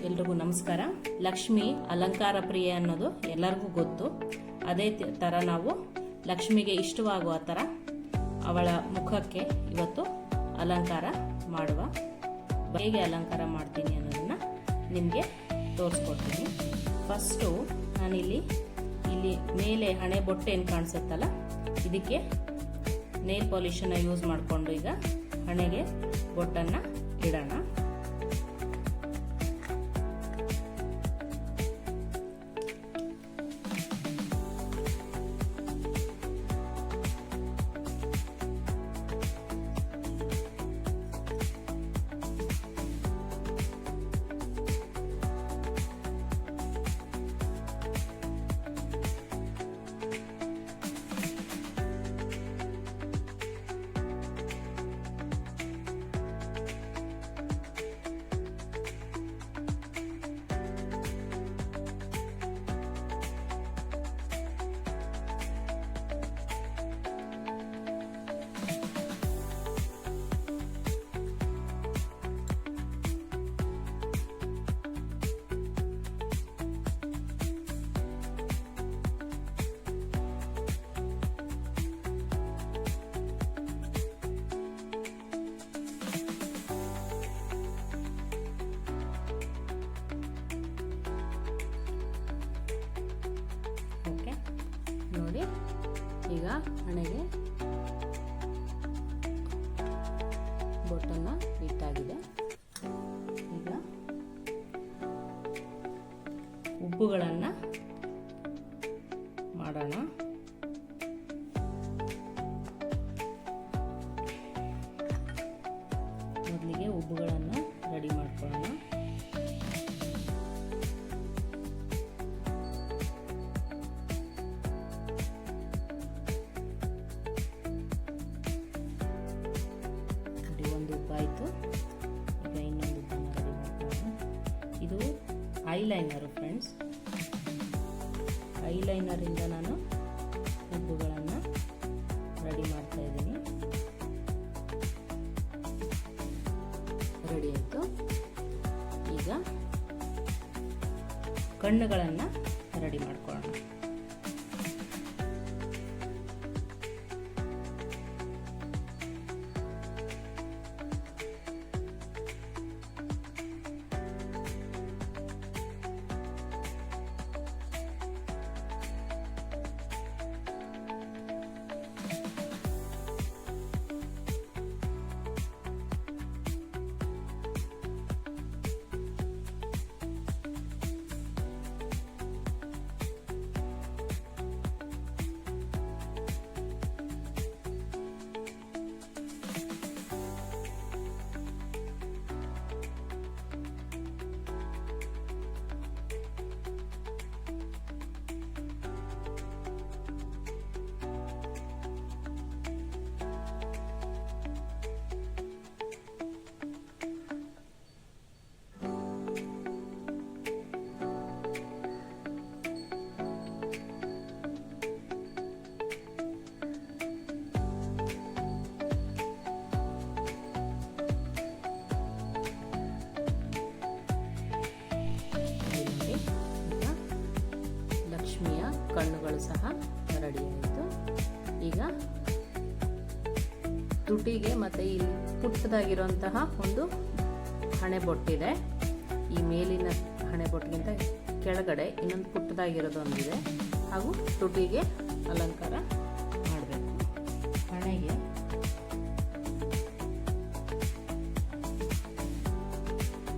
ಎಲ್ರಿಗೂ ನಮಸ್ಕಾರ. ಲಕ್ಷ್ಮಿ ಅಲಂಕಾರ ಪ್ರಿಯೆ ಅನ್ನೋದು ಎಲ್ಲರಿಗೂ ಗೊತ್ತು. ಅದೇ ಥರ ನಾವು ಲಕ್ಷ್ಮಿಗೆ ಇಷ್ಟವಾಗುವ ಥರ ಅವಳ ಮುಖಕ್ಕೆ ಇವತ್ತು ಅಲಂಕಾರ ಮಾಡುವ. ಹೇಗೆ ಅಲಂಕಾರ ಮಾಡ್ತೀನಿ ಅನ್ನೋದನ್ನ ನಿಮಗೆ ತೋರಿಸ್ಕೊಡ್ತೀನಿ. ಫಸ್ಟು ನಾನಿಲ್ಲಿ ಮೇಲೆ ಹಣೆ ಬೊಟ್ಟೆ ಏನು ಕಾಣಿಸುತ್ತಲ್ಲ, ಇದಕ್ಕೆ ನೇಲ್ ಪಾಲಿಶನ್ನು ಯೂಸ್ ಮಾಡಿಕೊಂಡು ಈಗ ಹಣೆಗೆ ಬೊಟ್ಟನ್ನು ಇಡೋಣ. ನೋಡಿ, ಈಗ ಹಣೆಗೆ ಬೊಟ್ಟನ್ನು ಇಟ್ಟಾಗಿದೆ. ಈಗ ಉಬ್ಬುಗಳನ್ನು ಮಾಡೋಣ. ಮೊದಲಿಗೆ ಉಬ್ಬುಗಳನ್ನು ರೆಡಿ ಮಾಡ್ಕೊಳ್ಳೋಣ. ಆಯಿತು. ಈಗ ಇನ್ನೊಂದು ರೆಡಿ ಮಾಡ್ಕೊಳ್ಳೋಣ. ಇದು ಐಲೈನರು ಫ್ರೆಂಡ್ಸ್. ಐಲೈನರಿಂದ ನಾನು ಉಬ್ಬುಗಳನ್ನು ರೆಡಿ ಮಾಡ್ತಾ ಇದ್ದೀನಿ. ರೆಡಿ ಆಯಿತು. ಈಗ ಕಣ್ಣುಗಳನ್ನು ರೆಡಿ ಮಾಡ್ಕೊಳ್ಳೋಣ. ಕಣ್ಣುಗಳು ಸಹ ರೆಡಿ ಆಯಿತು. ಈಗ ತುಟಿಗೆ ಮತ್ತು ಇಲ್ಲಿ ಪುಟ್ಟದಾಗಿರುವಂತಹ ಒಂದು ಹಣೆ ಬೊಟ್ಟಿದೆ. ಈ ಮೇಲಿನ ಹಣೆ ಬೊಟ್ಟಿಗಿಂತ ಕೆಳಗಡೆ ಇನ್ನೊಂದು ಪುಟ್ಟದಾಗಿರೋದೊಂದಿದೆ. ಹಾಗೂ ತುಟಿಗೆ ಅಲಂಕಾರ ಮಾಡಬೇಕು. ಹಣೆಗೆ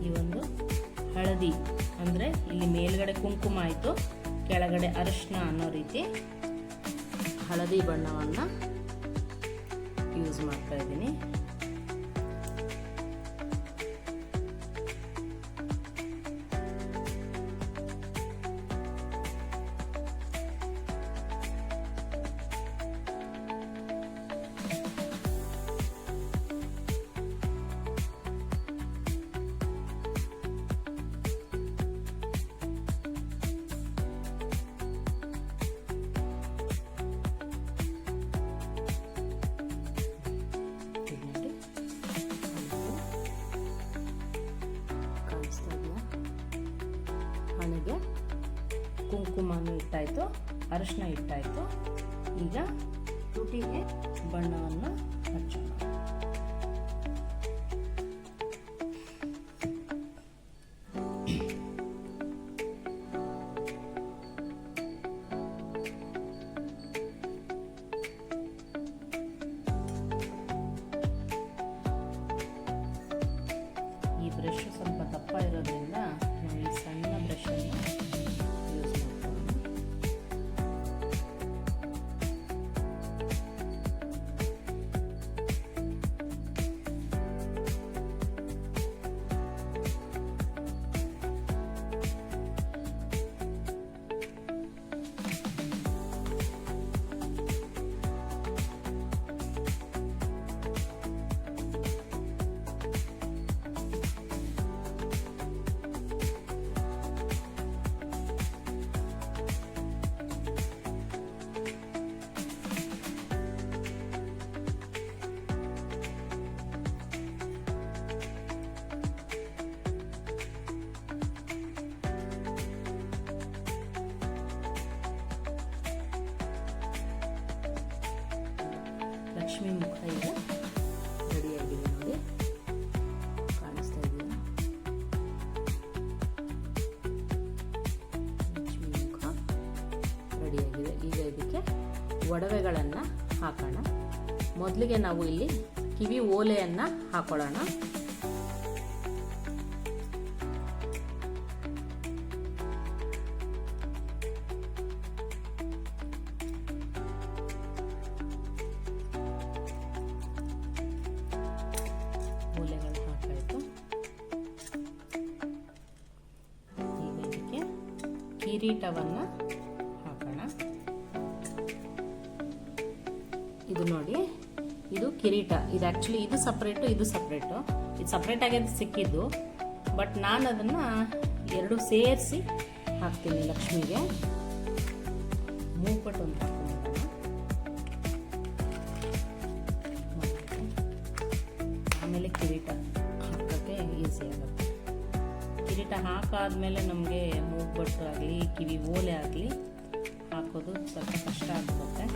ಈ ಒಂದು ಹಳದಿ ಅಂದರೆ ಇಲ್ಲಿ ಮೇಲ್ಗಡೆ ಕುಂಕುಮ ಆಯಿತು, ಕೆಳಗಡೆ ಅರಿಶಿನ ಅನ್ನೋ ರೀತಿ ಹಳದಿ ಬಣ್ಣವನ್ನು ಯೂಸ್ ಮಾಡ್ತಾ ಇದ್ದೀನಿ. ಹಣೆಗೆ ಕುಂಕುಮನೂ ಇಟ್ಟಾಯಿತು, ಅರಿಶಿನ ಇಟ್ಟಾಯಿತು. ಈಗ ತುಟಿಗೆ ಬಣ್ಣವನ್ನು ಹಚ್ಚೋಣ. ಈ ಬ್ರಷ್ ಸ್ವಲ್ಪ ದಪ್ಪ ಇರೋದ್ರಿಂದ ನಾವು ಈ ಸಣ್ಣ ಬ್ರಷನ್ನು ಯೂಸ್ ಮಾಡ್ಕೊಳ್ಳೋಣ. ಲಕ್ಷ್ಮಿ ಮುಖ ಈಗ ರೆಡಿಯಾಗಿದೆ ನೋಡಿ, ಕಾಣಿಸ್ತಾ ಇದೆಯಾ? ಲಕ್ಷ್ಮಿ ಮುಖ ರೆಡಿಯಾಗಿದೆ. ಈಗ ಇದಕ್ಕೆ ಒಡವೆಗಳನ್ನು ಹಾಕೋಣ. ಮೊದಲಿಗೆ ನಾವು ಇಲ್ಲಿ ಕಿವಿ ಓಲೆಯನ್ನು ಹಾಕೊಳ್ಳೋಣ. ಓಲೆಗಳು ಹಾಕಾಯಿತು. ಈಗ ಇದಕ್ಕೆ ಕಿರೀಟವನ್ನು ಹಾಕೋಣ. ಇದು ನೋಡಿ, ಇದು ಕಿರೀಟ. ಇದು ಆ್ಯಕ್ಚುಲಿ ಇದು ಸಪ್ರೇಟು, ಇದು ಸಪ್ರೇಟು. ಇದು ಸಪ್ರೇಟಾಗಿ ಅದು ಸಿಕ್ಕಿದ್ದು, ಬಟ್ ನಾನು ಅದನ್ನು ಎರಡು ಸೇರಿಸಿ ಹಾಕ್ತೀನಿ. ಲಕ್ಷ್ಮಿಗೆ ಮೂಪಟ್ಟು ಒಂದು ಹಾಕ್ತೀನಿ. ಆಮೇಲೆ ಕಿರೀಟ ಹಾಕೋಕ್ಕೆ ಈಸಿ ಆಗುತ್ತೆ. ಕಿರೀಟ ಹಾಕಾದ್ಮೇಲೆ ನಮಗೆ ಮೂಗ್ಬಟ್ಟು ಆಗಲಿ ಕಿವಿ ಓಲೆ ಆಗಲಿ ಹಾಕೋದು ಸ್ವಲ್ಪ ಕಷ್ಟ ಆಗ್ತದೆ.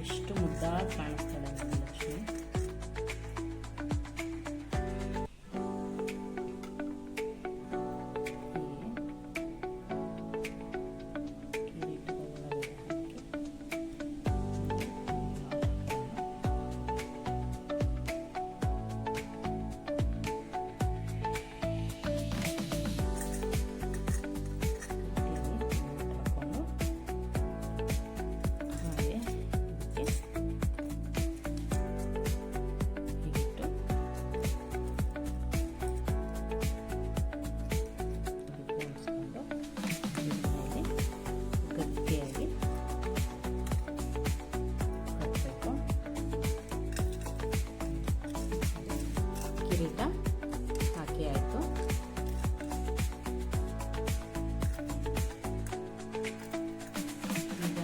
ಎಷ್ಟು ಮುದ್ದಾಗಿ ಕಾಣಿಸ್ತಾಳೆ ಲಕ್ಷ್ಮಿ. ಕಿರೀಟ ಹಾಕಿ ಆಯಿತು. ಈಗ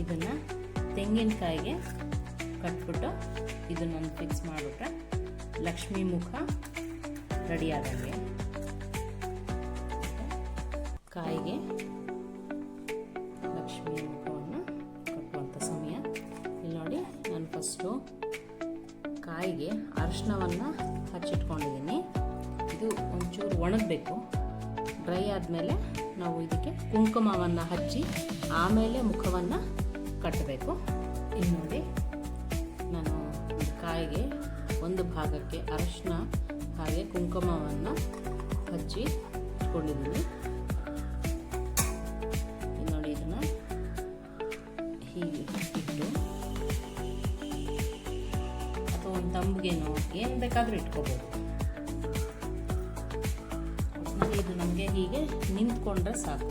ಇದನ್ನು ತೆಂಗಿನಕಾಯಿಗೆ ಕಟ್ಬಿಟ್ಟು ಇದನ್ನು ಫಿಕ್ಸ್ ಮಾಡಿಬಿಟ್ರೆ ಲಕ್ಷ್ಮಿ ಮುಖ ರೆಡಿ ಆದಂಗೆ. ಕಾಯಿಗೆ ಲಕ್ಷ್ಮಿ ಮುಖವನ್ನು ಕಟ್ಟುವಂಥ ಸಮಯ. ಇಲ್ಲಿ ನೋಡಿ, ನಾನು ಫಸ್ಟು ಕಾಯಿಗೆ ಅರಿಶಿನವನ್ನು ಹಚ್ಚಿಟ್ಕೊಂಡಿದ್ದೀನಿ. ಇದು ಒಂಚೂರು ಒಣಗಬೇಕು. ಡ್ರೈ ಆದಮೇಲೆ ನಾವು ಇದಕ್ಕೆ ಕುಂಕುಮವನ್ನು ಹಚ್ಚಿ ಆಮೇಲೆ ಮುಖವನ್ನು ಕಟ್ಟಬೇಕು. ಇಲ್ಲಿ ನೋಡಿ, ನಾನು ಕಾಯಿಗೆ ಒಂದು ಭಾಗಕ್ಕೆ ಅರಿಶಿನ ಹಾಗೆ ಕುಂಕುಮವನ್ನು ಹಚ್ಚಿ ಇಟ್ಕೊಂಡಿದ್ದೀನಿ. ನೋಡಿ, ಇದನ್ನು ಹೀಗೆ ಇಟ್ಟು ಅಥವಾ ಒಂದು ತಂಬಿಗೆನೋ ಏನು ಬೇಕಾದರೂ ಇಟ್ಕೋಬೋದು. ಒಟ್ಟಿನಲ್ಲಿ ಇದು ನಮಗೆ ಹೀಗೆ ನಿಂತ್ಕೊಂಡ್ರೆ ಸಾಕು.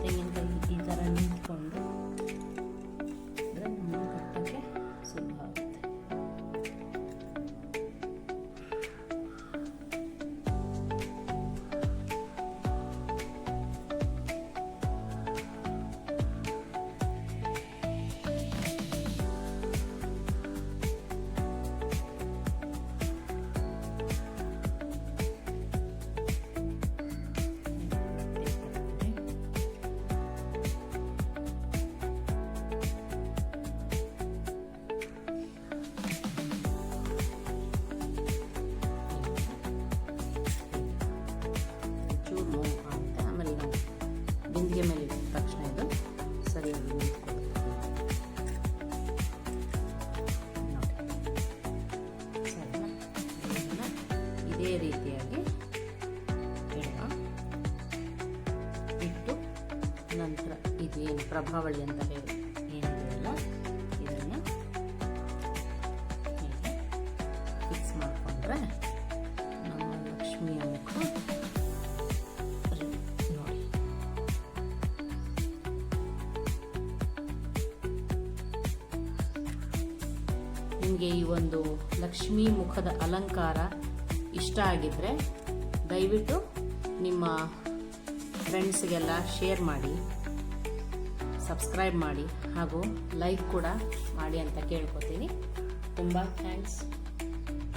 ತೆಂಗಿನಕಾಯಿ ಈ ಥರ ನಿಂತ್ಕೊಂಡು ಅಂದರೆ ನಮ್ಮ ಕಟ್ಟೋಕ್ಕೆ ಸುಲಭ ಆಗುತ್ತೆ. ರೀತಿಯಾಗಿ ಇಡುವ. ಇಟ್ಟು ನಂತರ ಇದೇನು ಪ್ರಭಾವಳಿ ಅಂತ ಹೇಳಿ ಏನಿದೆಯಲ್ಲ ಇದನ್ನು ಫಿಕ್ಸ್ ಮಾಡಿಕೊಂಡ್ರೆ ನಮ್ಮ ಲಕ್ಷ್ಮಿಯ ಮುಖ ನೋಡಿ. ನಿಮಗೆ ಈ ಒಂದು ಲಕ್ಷ್ಮೀ ಮುಖದ ಅಲಂಕಾರ ಇಷ್ಟ ಆಗಿದ್ರೆ ದಯವಿಟ್ಟು ನಿಮ್ಮ ಫ್ರೆಂಡ್ಸ್ಗೆಲ್ಲ ಶೇರ್ ಮಾಡಿ, ಸಬ್ಸ್ಕ್ರೈಬ್ ಮಾಡಿ ಹಾಗೂ ಲೈಕ್ ಕೂಡ ಮಾಡಿ ಅಂತ ಕೇಳ್ಕೊತೀನಿ. ತುಂಬ ಥ್ಯಾಂಕ್ಸ್.